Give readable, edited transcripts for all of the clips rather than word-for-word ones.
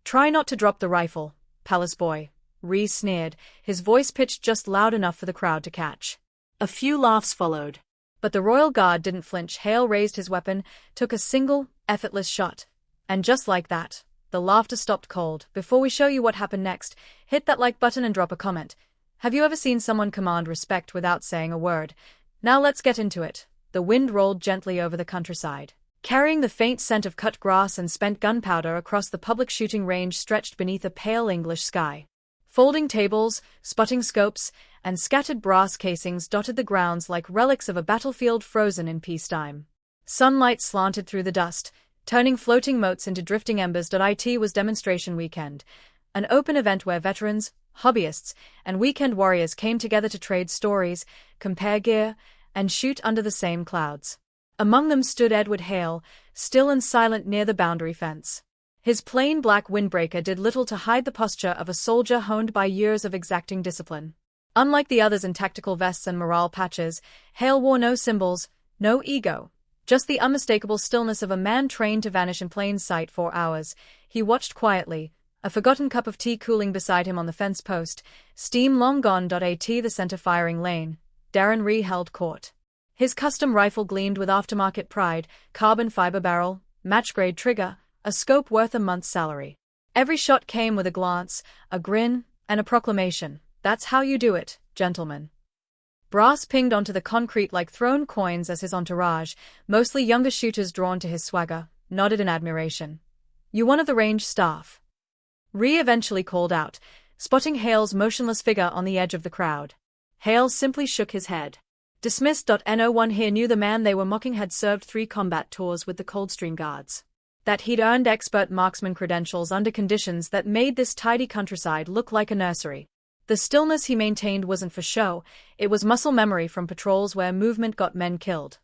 Try not to drop the rifle, palace boy, Ree sneered, his voice pitched just loud enough for the crowd to catch. A few laughs followed. But the royal guard didn't flinch. Hale raised his weapon, took a single, effortless shot. And just like that, the laughter stopped cold. Before we show you what happened next, hit that like button and drop a comment. Have you ever seen someone command respect without saying a word? Now let's get into it. The wind rolled gently over the countryside, carrying the faint scent of cut grass and spent gunpowder across the public shooting range stretched beneath a pale English sky. Folding tables, spotting scopes, and scattered brass casings dotted the grounds like relics of a battlefield frozen in peacetime. Sunlight slanted through the dust, turning floating motes into drifting embers. It was demonstration weekend, an open event where veterans, hobbyists, and weekend warriors came together to trade stories, compare gear, and shoot under the same clouds. Among them stood Edward Hale, still and silent near the boundary fence. His plain black windbreaker did little to hide the posture of a soldier honed by years of exacting discipline. Unlike the others in tactical vests and morale patches, Hale wore no symbols, no ego, just the unmistakable stillness of a man trained to vanish in plain sight for hours. He watched quietly, a forgotten cup of tea cooling beside him on the fence post, steam long gone. At the center firing lane, Darren Ree held court. His custom rifle gleamed with aftermarket pride, carbon fiber barrel, match-grade trigger, a scope worth a month's salary. Every shot came with a glance, a grin, and a proclamation. That's how you do it, gentlemen. Brass pinged onto the concrete like thrown coins as his entourage, mostly younger shooters drawn to his swagger, nodded in admiration. You one of the range staff? Ree eventually called out, spotting Hale's motionless figure on the edge of the crowd. Hale simply shook his head. Dismissed. No one here knew the man they were mocking had served 3 combat tours with the Coldstream Guards. That he'd earned expert marksman credentials under conditions that made this tidy countryside look like a nursery. The stillness he maintained wasn't for show, it was muscle memory from patrols where movement got men killed.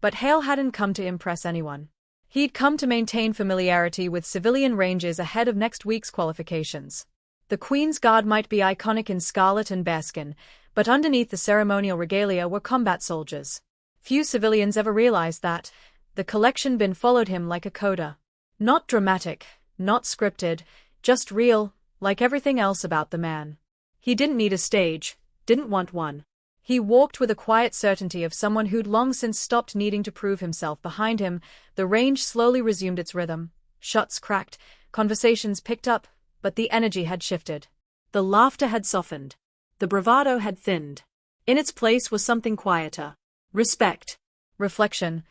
But Hale hadn't come to impress anyone. He'd come to maintain familiarity with civilian ranges ahead of next week's qualifications. The Queen's Guard might be iconic in scarlet and bearskin, but underneath the ceremonial regalia were combat soldiers. Few civilians ever realized that. The collection bin followed him like a coda. Not dramatic, not scripted, just real, like everything else about the man. He didn't need a stage, didn't want one. He walked with a quiet certainty of someone who'd long since stopped needing to prove himself. Behind him, the range slowly resumed its rhythm. Shots cracked, conversations picked up, but the energy had shifted. The laughter had softened. The bravado had thinned. In its place was something quieter. Respect. Reflection.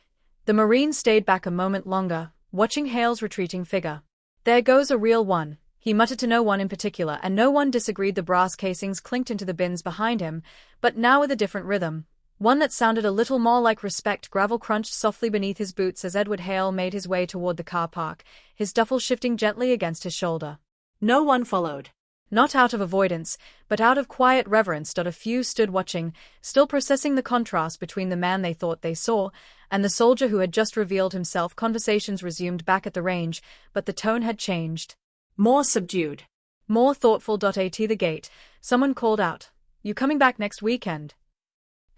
The Marine stayed back a moment longer, watching Hale's retreating figure. There goes a real one, he muttered to no one in particular, and no one disagreed. The brass casings clinked into the bins behind him, but now with a different rhythm. One that sounded a little more like respect. Gravel crunched softly beneath his boots as Edward Hale made his way toward the car park, his duffel shifting gently against his shoulder. No one followed. Not out of avoidance, but out of quiet reverence. A few stood watching, still processing the contrast between the man they thought they saw and the soldier who had just revealed himself. Conversations resumed back at the range, but the tone had changed. More subdued. More thoughtful. At the gate, someone called out, "You coming back next weekend?"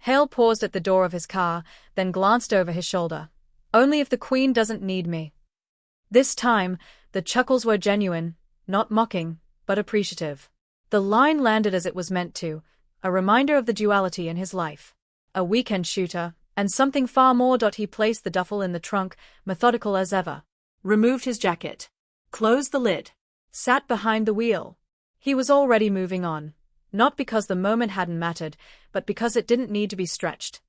Hale paused at the door of his car, then glanced over his shoulder. "Only if the Queen doesn't need me." This time, the chuckles were genuine, not mocking, but appreciative. The line landed as it was meant to, a reminder of the duality in his life. A weekend shooter, and something far more. He placed the duffel in the trunk, methodical as ever. Removed his jacket. Closed the lid. Sat behind the wheel. He was already moving on. Not because the moment hadn't mattered, but because it didn't need to be stretched.